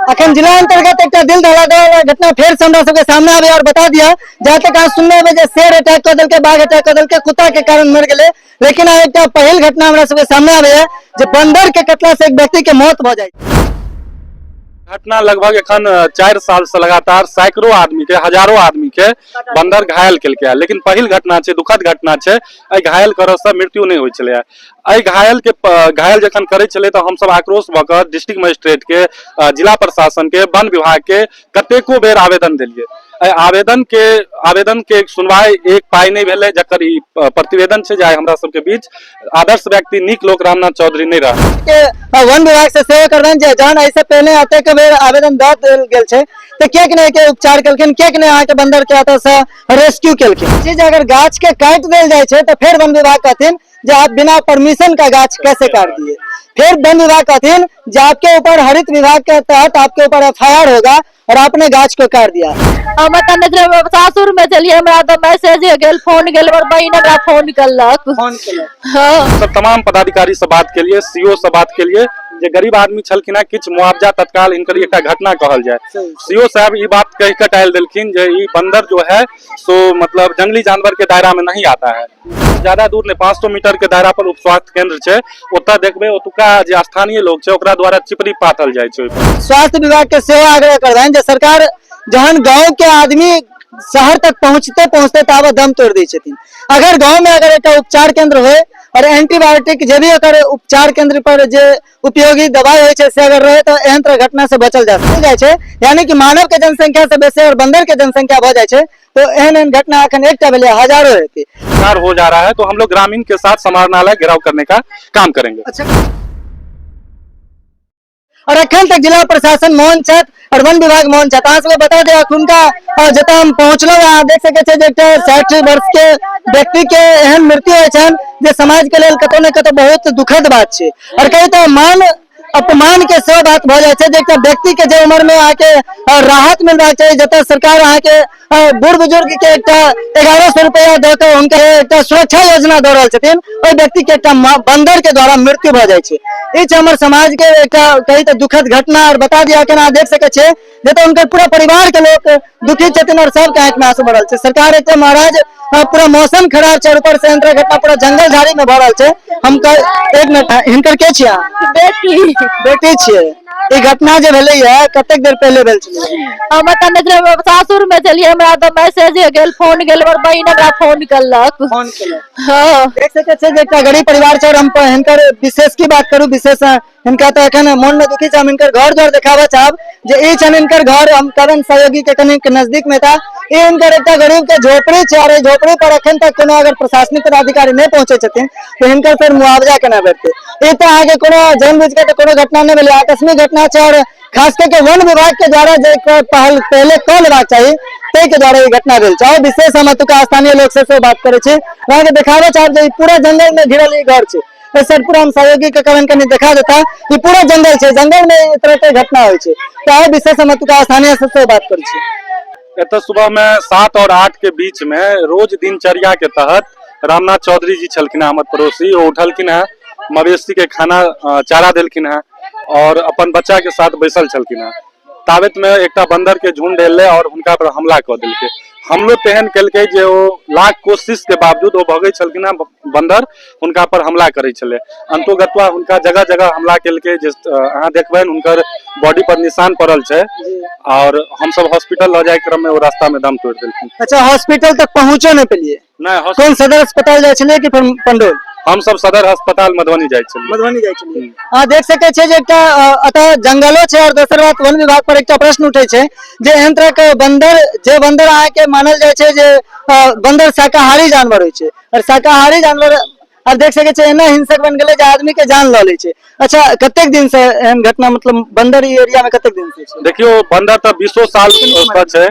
अखन जिला अंतर्गत एक दिल दहला घटना फिर से हमरा सबके सामने आवे और बता दिया जहाँ तक आज सुनने में शेर अटैक कर दिल बाघ अटैक कर दिल कुत्ता के कारण मर गए, लेकिन एक पहल घटना हमरा सबके सामने आवे है जो बंदर के कटला से एक व्यक्ति के मौत हो जाए। घटना लगभग एखन 4 साल से लगातार सैकड़ों आदमी के हजारों आदमी के बंदर घायल केलकै, लेकिन पहिल घटना छै, दुखद घटना छै। एहि घायल करऽ से मृत्यु नहीं होइ छलै। एहि घायल जखन करै छलै तऽ हमसब आक्रोश भऽ कऽ डिस्ट्रिक्ट मजिस्ट्रेट के, जिला प्रशासन के, वन विभाग के कतेको बेर आवेदन देलियै। आवेदन के सुनवाई एक पाई नहीं भेलै, जकर ई प्रतिवेदन छै जे आइ हमरा सबके बीच आदर्श व्यक्ति नीक लोक रामनाथ चौधरी नहीं रहा। वन विभाग से सेवा करबन जहन ऐसे पहले आते के बेर आवेदन दऽ देल गेल छै तो के नहीं के उपचार केलखिन, के नहीं अहाँ के बंदर के एतऽ से रेस्क्यू केलखिन। चीज अगर गाछ के काट देल जाए छै तो फिर वन विभाग कहथिन जो आप बिना परमिशन का गाछ कैसे काट दिए। फिर वन विभाग कहथिन जो आपके ऊपर हरित विभाग के तहत आपके ऊपर FIR होगा और आपने गाछ को काट दिया। हम सासुर में चलिए हमरा तो मैसेज गेल, फोन गेल और बहिन हमरा फोन करलक। हां, सब तमाम पदाधिकारी से बात के लिए, CO से बात के लिए जे गरीब आदमी छलखिन है, किछ मुआवजा तत्काल इनकर एकटा घटना कहल जाए। CO साहब ई बात कह के टाल देलखिन जे ई बंदर जो है सो मतलब जंगली जानवर के दायरा में नहीं आता है। ज्यादा दूर ने 500 मीटर के दायरा पर उप स्वास्थ्य केंद्र छै, ओतऽ देखबे ओतुका जे स्थानीय लोग छै ओकरा द्वारा चिपरी पाथल जाय छै। स्वास्थ्य विभाग के सेवा आग्रह करबनि जे सरकार जहन गांव के आदमी शहर तक पहुंचते पहुंचते ताबत दम तोड़ दै छथिन। अगर गांव में अगर एक उपचार केंद्र होय और एंटीबायोटिक जे भी अगर उपचार केंद्र पर जे उपयोगी दवाई होय छै से अगर रहे तो एहन तरह घटना से बचल जा जाय छै। यानी कि मानव के जनसंख्या से बेसी और बंदर के जनसंख्या भ जाय छै तो एहन घटना अखन एकटा भेलै हजारों हेतै। हो जा रहा है तो हम लोग ग्रामीण के साथ समाहरणालय घेराव करने का काम करेंगे। अच्छा, और अखन तक जिला प्रशासन मौन छत और वन विभाग मौन छत। अहाँ सबके बता दे अखुनका जतऽ हम पहुंचलौ अहाँ देख सकै छै जे एकटा 60 वर्ष के व्यक्ति के एहन मृत्यु होइ छन जे समाज के लेल कतौ ने कतौ बहुत दुखद बात छै और कहीं तो मान अपमान के सेहो बात भ जाय छै जे एकटा व्यक्ति के जे उम्र में आके राहत मिलबाक चाहिए, जतऽ सरकार अहाँ के बूढ़ बुजुर्ग के एकटा 1100 रुपया दऽ के हुनका एकटा सुरक्षा योजना दऽ रहल छथिन, ओहि व्यक्ति के एकटा बंदर के द्वारा मृत्यु भ जाय छै। ई छै हमर समाज के एकटा कहीं तो दुखद घटना। और बता दिया कि अहाँ देख सकै छियै जे उनकर पूरा परिवार के लोग दुखी छथिन और सबके आंख में आंसू भरल छै। सरकार एक महाराज पूरा मौसम खराब छै, ऊपर से घटना पूरा जंगल झाड़ी में भ रहल छै। हम एक मिनट हिनकर के छियै? बेटी छियै। ई घटना जे भेलै है कतेक देर पहले भेल छलै? हम सासुर में चलिए हमरा तो मैसेज गेल, फोन गेल और बहिन हमरा फोन करलक। हां, देख सकै छै जे एकटा गरीब परिवार छै और हम हिनकर विशेष की बात करू, विशेष हिनका तो एखन मन में दुखी छै। हम हिनकर घर द्वार देखाबऽ चाहब जे ई छन हिनकर घर। हम करण सहयोगी के कनी नजदीक में था। ई हिनकर एकटा गरीब के झोपड़ी छै और झोपड़ी पर अखन तक कोनो अगर प्रशासनिक पदाधिकारी नहीं पहुंचे छथिन तो हिनकर फिर मुआवजा केना भेटतै? ई तो आगे कोनो जानबूझ के तो कोनो घटना नहीं भेलै, आकस्मिक घटना छै और खास करके वन विभाग के द्वारा जे पहल पहले कऽ लेबाक चाही तै के द्वारा ई घटना भेल छै। और विशेष हम एतुका स्थानीय लोग से बात करे छी, वहाँ के देखाबऽ चाहब जे पूरा जंगल में घिरल ई घर छै। सर पूरा हम सहयोगी के कारण कनी देखा देता, ये पूरा जंगल छै, जंगल में इस तरह के घटना होइ छै। तो विशेष हम एतुका स्थानीय से बात करे छी। एतऽ सुबह में 7 और 8 के बीच में रोज दिनचर्या के तहत रामनाथ चौधरी जी छलखिन हमर पड़ोसी, वो उठलखिन है, मवेशी के खाना चारा देलखिन है और अपन बच्चा के साथ बैसल छलखिन है। ताबत में एकटा बंदर के झुंड एलै और हुनका पर हमला कऽ देलकै। हमलो तेहन केलकै जे ओ लाख कोशिश के बावजूद वो भगै छलखिन है, बंदर हुनका पर हमला करै छलै। अंतोगत्वा हुनका जगह जगह हमला केलकै, जे अहाँ देखबनि हुनकर बॉडी पर निशान पड़ल छै और हम सब हॉस्पिटल ल जाय क्रम में वो रास्ता में दम तोड़ देलखिन। अच्छा, हॉस्पिटल तक पहुंचो नहीं पेलिए? नहीं। कौन सदर अस्पताल जाय छलिए कि पंडोल? हम सब सदर अस्पताल मधुबनी जाय छलिए। मधुबनी जाय छलिए। हां, देख सकै छै जे एकटा अतः जंगलो छै और दोसर बात वन विभाग पर एकटा प्रश्न उठै छै जे एहन तरह के बंदर अहाँ के मानल जाय छै जे बंदर शाकाहारी जानवर होय छै और शाकाहारी जानवर और देख सकै छै एना हिंसक बन गेलै जे आदमी के जान लऽ लै छै। अच्छा, कतेक दिन से एहन घटना मतलब बंदर ई एरिया में कतेक दिन से छै? देखियो बंदर तो 20 साल छै,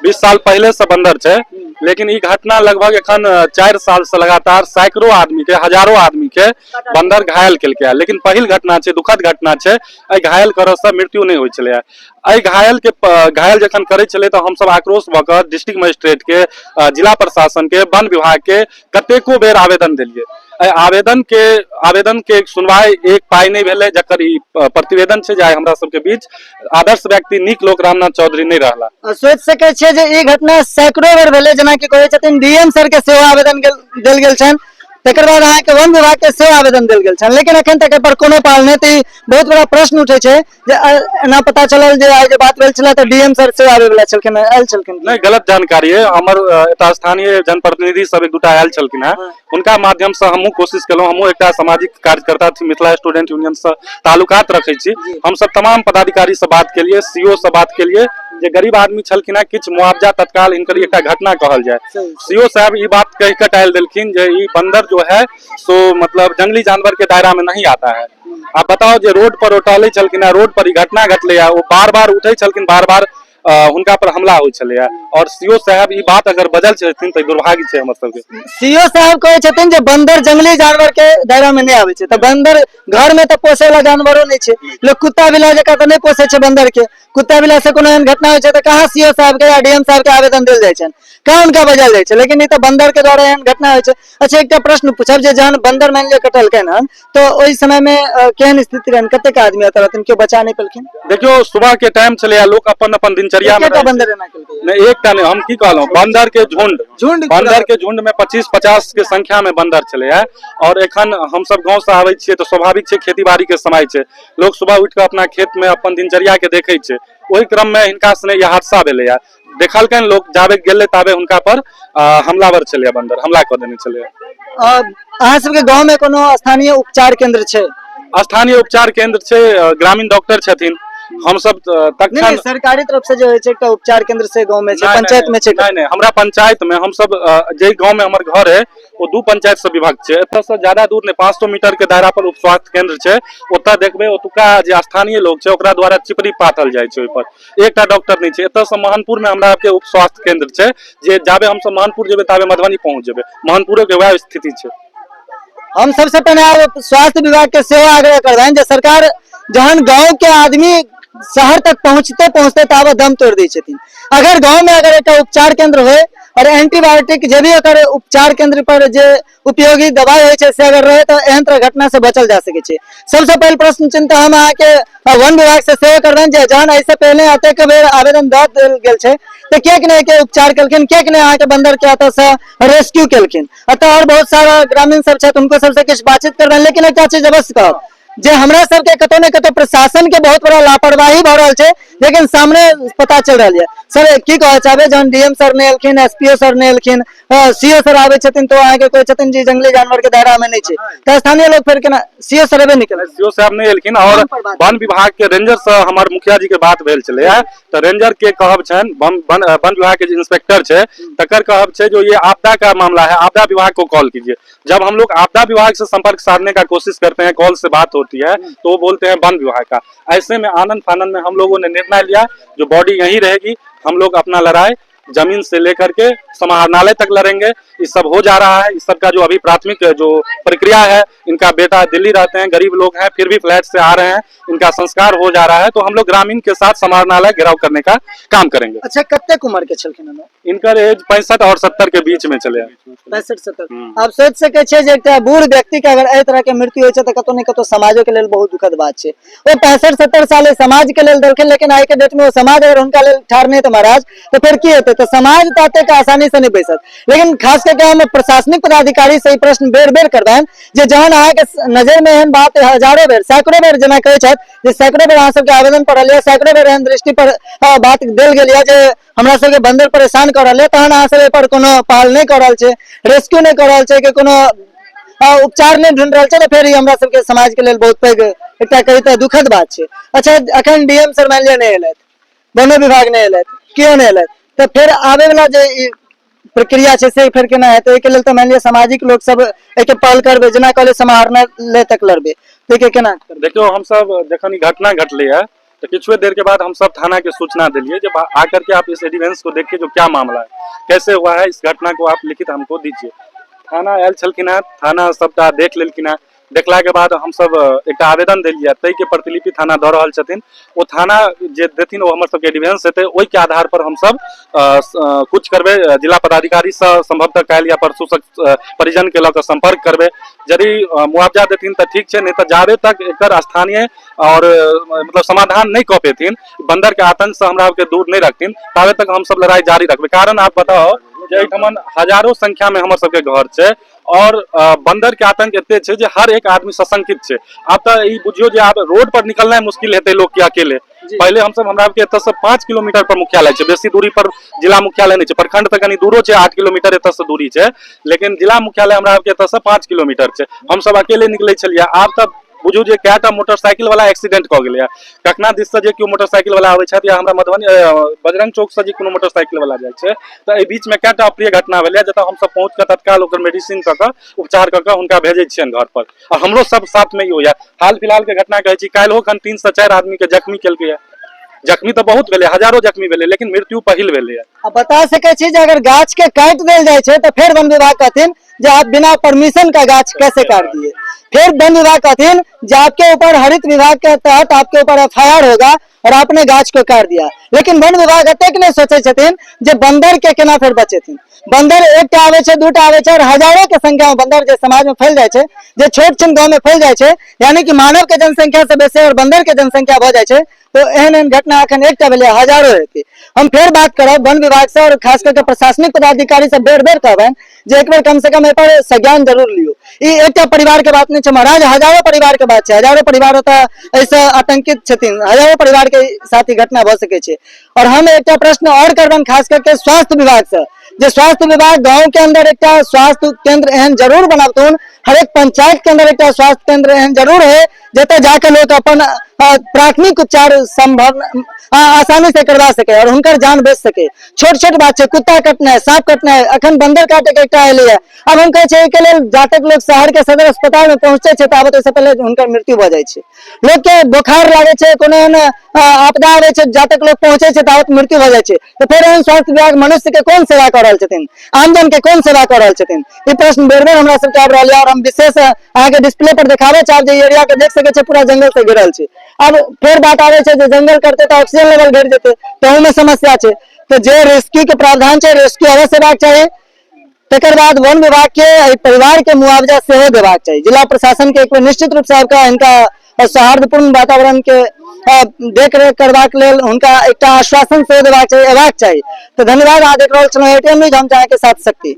20 साल पहले से बंदर छै, लेकिन ई घटना लगभग एखन 4 साल से लगातार सैकड़ों आदमी के, हजारों आदमी के बंदर घायल केलकै। लेकिन पहिल घटना छै, दुखद घटना छै। एहि घायल करऽ से मृत्यु नहीं होइ छलै। एहि घायल जखन करै छलै तऽ हमसब आक्रोश भऽ कऽ डिस्ट्रिक्ट मजिस्ट्रेट के, जिला प्रशासन के, वन विभाग के कतेको बेर आवेदन देलियै। आवेदन के सुनवाई एक पाई नहीं भेलै, जकर ई प्रतिवेदन छै जे आइ हमरा सबके बीच आदर्श व्यक्ति नीक लोक रामनाथ चौधरी नहीं रहला। सोच सकै छियै जे ई घटना सैकड़ों बेर भेलै, जेना कि कहै छथिन डीएम सर के सेहो आवेदन देल गेल छनि, तकर बाद अहाँके वन विभाग के सेहो आवेदन देल गेल छनि, लेकिन अखन तक एकर कोनो पाल नहीं। तऽ ई बहुत बड़ा प्रश्न उठे छै जे एना पता चलल जे आइ जे बात भेल छलै तऽ डीएम सर सेहो आबै वाला छलखिन, आयल छलखिन। नहीं, गलत जानकारी है। हमर एतऽ स्थानीय जनप्रतिनिधि सब एक दूटा आयल छलखिन हैं, उनका माध्यम से हमहूँ कोशिश केलहुँ। हमहूँ एकटा सामाजिक कार्यकर्ता छी, मिथिला स्टूडेंट यूनियन से ताल्लुकात रखै छी। हम सब तमाम पदाधिकारी से बात केलिए, सीओ से बात केलिए जे गरीब आदमी छलखिन हैं, किछु मुआवजा तत्काल इनकर एकटा घटना कहल जाए। सीओ साहब ई बात कह के टाल देलखिन जे ई बंदर जो है सो मतलब जंगली जानवर के दायरा में नहीं आता है। आप बताओ जे रोड पर टहलै छलखिन हैं, रोड पर ई घटना घटलै है, वो बार बार उठै छलखिन, बार बार हुनका पर हमला होइ छलै है। और सीओ साहब ई बात अगर बजल छथिन तऽ दुर्भाग्य छै हमर सबके। सीओ साहब कहै छथिन जे बंदर जंगली जानवर के दायरा में नहीं आबै छै, तऽ बंदर घर में तऽ पोसे वाला जानवरो नहीं छै। लोग कुत्ता बिलाइ जकाँ तऽ नहीं पोसे छै बंदर के। कुत्ता बिलाइ से कोनो एहन घटना होइ छै तऽ कहाँ सीओ साहब के या डीएम साहब के आवेदन देल जाइ छनि, कहाँ उनका बजायल जाइ छै, लेकिन ई तऽ बंदर के द्वारा एहन घटना होइ छै। अच्छा, एकटा प्रश्न पूछब जे जहन बंदर मान लिअ कटलखिन हन, तो ओहि समय में केहन स्थिति रहनि, कतेक आदमी एतऽ रहथिन, केओ बचा नहीं पेलखिन? देखियो सुबह के टाइम छलै, लोग अपन अपन दिनचर्या में बंदर एना केलकै? नहीं, एकटा नहीं, हम की कहलहुँ, बंदर के झुंड में 25-50 के संख्या में बंदर छलै है। और एखन हम सब गाँव से आबै छियै तऽ स्वाभाविक छै, खेती बाड़ी के समय छै, लोग सुबह उठ के अपना खेत में अपन दिनचर्या के देखै छै। ओहि क्रम में हिनका सने यह हादसा भेलै है। देखलकन लोग, जाबे गेलै ताबे हुनका पर हमलावर छलै, बंदर हमला कऽ देने छलै। अहाँ सबके गाँव में कोनो स्थानीय उपचार केंद्र छै? स्थानीय उपचार केंद्र छै, ग्रामीण डॉक्टर छथिन। हम सब तखन सरकारी तरफ से जो छै एकटा उपचार केंद्र से गांव में छै, पंचायत में छै? नहीं, हमरा पंचायत में, हम सब जे गांव में हमर घर है वो 2 पंचायत से विभक्त छै। एतऽ से ज्यादा दूर नहीं, 500 मीटर के दायरा पर उप स्वास्थ्य केंद्र छै। ओतऽ देखबै, ओतुका जे स्थानीय लोग छै ओकरा द्वारा चिपरी पाथल जाइ छै, ओहि पर एकटा डॉक्टर नहीं छै। एतऽ से महनपुर में हमरा के उप स्वास्थ्य केंद्र छै, जे जाबे हम सब महनपुर जेबै ताबे मधुबनी पहुंच जेबै। महनपुरो के वह स्थिति छै। हम सबसे पहले स्वास्थ्य विभाग के सेवा आग्रह करबनि जे सरकार जहन गांव के आदमी शहर तक पहुंचते पहुंचते ताबे दम तोड़ दै छथिन। अगर गांव में अगर एक उपचार केंद्र होय और एंटीबायोटिक जे भी अगर उपचार केंद्र पर जे उपयोगी दवाई होय छै से अगर रहे तो एहन तरह घटना से बचल जा सके छै। सबसे पहले प्रश्न चिन्ता हम अहाँ के वन विभाग से सेवा करबनि जे जहन ऐसे पहले अतेक बेर आवेदन दऽ देल गेल छै तऽ किएक नहि के उपचार केलखिन, किएक नहि अहाँ के बंदर के एतऽ से रेस्क्यू केलखिन। अतः और बहुत सारा ग्रामीण सब छथि, उनको सबसे किछु बातचीत करबनि। लेकिन एकटा चीज अवश्य कहब जे हमरा सबके कतौ ने कतौ प्रशासन के बहुत बड़ा लापरवाही भऽ रहल छै, लेकिन सामने पता चल रहा है। सर की कहै चाहबै, जहन डीएम सर ने एलखिन, एसपीओ सर ने एलखिन, सीओ सर आबै छथिन तो अहाँ के कहै छथिन जी जंगली जानवर के दायरा में नहीं छै, तऽ स्थानीय लोग फिर केना? सीओ सर एबे नहीं केलखिन, सीओ साहब नहीं एलखिन। और वन विभाग के रेंजर से हमार मुखिया जी के बात भेल छलै है, तो रेंजर के कहब छनि, वन विभाग के जो इंस्पेक्टर छै तकर कहब छै जो ये आपदा का मामला है, आपदा विभाग को कॉल कीजिए। जब हम लोग आपदा विभाग से संपर्क साधने का कोशिश करते हैं, कॉल से बात होती है तो वो बोलते हैं वन विभाग का। ऐसे में आनंद फानंद में हम लोगों ने निर्णय लिया जो बॉडी यहीं रहेगी, हम लोग अपना लड़ाई जमीन से लेकर के समाहरणालय तक लड़ेंगे। इस सब हो जा रहा है, इस सब का जो अभी प्राथमिक जो प्रक्रिया है, इनका बेटा दिल्ली रहते हैं, गरीब लोग हैं, फिर भी फ्लैट से आ रहे हैं, इनका संस्कार हो जा रहा है, तो हम लोग ग्रामीण के साथ समाहरणालय घेराव करने का काम करेंगे। अच्छा, कतेक उम्र के छलखिन हन? इनकर एज 65 और 70 के बीच में चले। 65-70। आप सोच सके छे जे एकटा बूढ़ व्यक्ति के अगर एहि तरह के मृत्यु होइ छै तऽ कतौ ने कतौ समाजो के लेल बहुत दुखद बात छै। वो 65-70 साल समाज के लेल देलखिन, लेकिन आइ के डेट में समाज अगर हुनका लेल ठाढ़ नहीं तऽ महाराज तो फिर की हेतै? तो समाज तो एतेक आसानी से नहीं बैसत। लेकिन खास करके हम प्रशासनिक पदाधिकारी से प्रश्न बेर बेर करबनि जे जहन अहाँ के नजर में एहन बात हजारों बेर सैकड़ों बेर जेना कहै छथि जे सैकड़ों बेर अहाँ सबके आवेदन पड़ल है, सैकड़ों बेर एहन दृष्टि पर बात देल गेल है जे हमरा सबके बंदर परेशान कर रहल है, तहन अहाँ सब पर कोनो पहल नहीं कर रहल छै, रेस्क्यू नहीं कर रहल छै, कि कोनो उपचार नहीं ढूंढ रहल छै, तो फिर हमरा सबके समाज के लेल बहुत पैघ एकटा कही तऽ दुखद बात छै। अच्छा, अखन डीएम सर मान लिअ नहीं एलथि, वनो विभाग नहीं एलथि, केओ नहीं एलथि, तो फिर आबे वाला जे प्रक्रिया छै से फिर केना हेतै? एहिके लेल तऽ मान लिअ सामाजिक लोग सब एके पहल करबै, जेना कहले समाहरणालय तक लड़बै, तो केना? देखियो हम सब जखन ई घटना घटलै है तो कुछ देर के बाद हम सब थाना के सूचना दिलिए, जब आकर के आप इस एविडेंस को देखिए जो क्या मामला है, कैसे हुआ है, इस घटना को आप लिखित हमको दीजिए। थाना आयल छलखिन है, थाना सबटा देख लेलखिन है, देखला के बाद हम सब एक आवेदन दिलिए, तै के प्रतिलिपि थाना दऽ रहल छथिन। ओ थाना जे देथिन ओ हमर सबके एविडेंस हेतै, ओहि के आधार पर हम सब कुछ करबै। जिला पदाधिकारी से संभवतः काल्हि या परसू से परिजन के लऽ कऽ संपर्क करबै। यदि मुआवजा देथिन तऽ ठीक छै, नहीं तऽ जाबे तक एकर स्थानीय और मतलब समाधान नहीं कऽ पेथिन, बंदर के आतंक से हमरा के दूर नहीं रखथिन, ताबे तक हम सब लड़ाई जारी रखबै। कारण आप बताओ जे एहिठमन हजारों संख्या में हमर सबके घर छै और बंदर के आतंक एते छै जे हर एक आदमी सशंकित छै। आब तऽ ई बुझियो जे आब रोड पर निकलना मुश्किल हेतै लोग के अकेले। पहले हम सब हमरा के एतऽ से 5 किलोमीटर पर मुख्यालय छै, बेसी दूरी पर जिला मुख्यालय नहीं छै। प्रखंड तऽ कनी दूरो छै, 8 किलोमीटर एतऽ से दूरी छै, लेकिन जिला मुख्यालय हमरा के एतऽ से 5 किलोमीटर छै। हम सब अकेले निकलै छलियै। आब तऽ बुझू जे कएटा मोटरसाइकिल वाला एक्सीडेंट कऽ गेलै। कखना दिस से जे केओ मोटरसाइकिल वाला आबै छथि या हमरा मधुबनी बजरंग चौक से जे कोनो मोटरसाइकिल वाला जाइ छै, तऽ एहि बीच में कएटा अप्रिय घटना भेलै, जतऽ हम सब पहुंच कऽ तत्काल ओकर मेडिसिन कऽ कऽ उपचार कऽ कऽ हुनका भेजै छियनि घर पर। आ हमरो सब साथ में ई होइया। हाल फिलहाल के घटना कहै छी, काल्हिओ खन 3 से 4 आदमी के जख्मी केलकै। जख्मी तो बहुत भेलै, हजारों जख्मी भेलै, लेकिन मृत्यु पहिल भेलै। अब बता सके छी जे अगर गाछ के काट देल जाए छै तो फिर वन विभाग कहथिन जो आप बिना परमिशन का गाछ कैसे काट दिए। फिर वन विभाग कहथिन जो आपके ऊपर हरित विभाग के तहत आपके ऊपर एफआईआर होगा और आपने गाछ को काट दिया। लेकिन वन विभाग एतेक नहीं सोचे छथिन जे बंदर के केना फिर बचेथिन। बंदर एकटा आवे छै, दूटा आवे छै और हजारों के संख्या में बंदर जे समाज में फैल जाए छै, जे छोट छिन गांव में फैल जाए छै, यानी कि मानव के जनसंख्या से बेसी और बंदर के जनसंख्या भ जाए छै, तो एहन एहन घटना अखन एकटा भेलै, हजारों हेतै। हम फिर बात करब वन विभाग से और खास करके प्रशासनिक पदाधिकारी से बेर बेर कहबनि जे एक बेर कम से कम एहि पर संज्ञान जरूर लियो। ई एकटा परिवार के बात नहीं छै महाराज, हजारों परिवार के बात छै। हजारों परिवार ऐसे आतंकित छथिन, हजारों परिवार के साथ ई घटना भ सकै छै। और हम एकटा प्रश्न और करबनि खास करके स्वास्थ्य विभाग से, जे स्वास्थ्य विभाग गांव के अंदर एक स्वास्थ्य केंद्र एहन जरूर बनाबथुन, हर एक पंचायत के अंदर एक स्वास्थ्य केंद्र एहन जरूर है जतऽ जाके लोग अपन प्राथमिक उपचार संभव आसानी से करवा सके और हुनकर जान बच सके। छोट छोट बात छै, कुत्ता कटनाइ, सांप कटनाइ, अखन बंदर काटे के एकटा एलै है। अब हम कहै छै के लेल जातक लोग शहर के सदर अस्पताल में पहुंचे छै ताबत ओहिसँ पहले हुनकर मृत्यु भ जाइ छै। लोग के बोखार लागे छै, कोनो एहन आपदा आवे छै, जातक लोग पहुंचे छै ताबत मृत्यु भ जाइ छै। तो फिर एहन स्वास्थ्य विभाग मनुष्य के कोन सेवा कर रहल छथिन, आमजन के कोन सेवा कर रहल छथिन। ई प्रश्न बेर बेर हमरा सबके आबि रहल है और हम विशेष अहाँ के डिस्प्ले पर दिखाबे चाहब जे एरिया के देख सके छै पूरा जंगल से घिरल छै। अब फिर बात आवे छै जे जंगल करते तो ऑक्सीजन लेवल घट जेते, तो में समस्या छै। तो जे रेस्क्यू के प्रावधान छै, रेस्क्यू अवश्य हेबाक चाही। तकर बाद वन विभाग के परिवार के मुआवजा सेहो देबाक चाही। जिला प्रशासन के एक निश्चित रूप से इनका सौहार्दपूर्ण वातावरण के देख रेख करबाक लेल हुनका एकटा आश्वासन सेहो देबाक चाही, एबाक चाही। तो धन्यवाद। अहाँ देख रहल छलहुँ एटीएम न्यूज, हम चाहे के साथ शक्ति।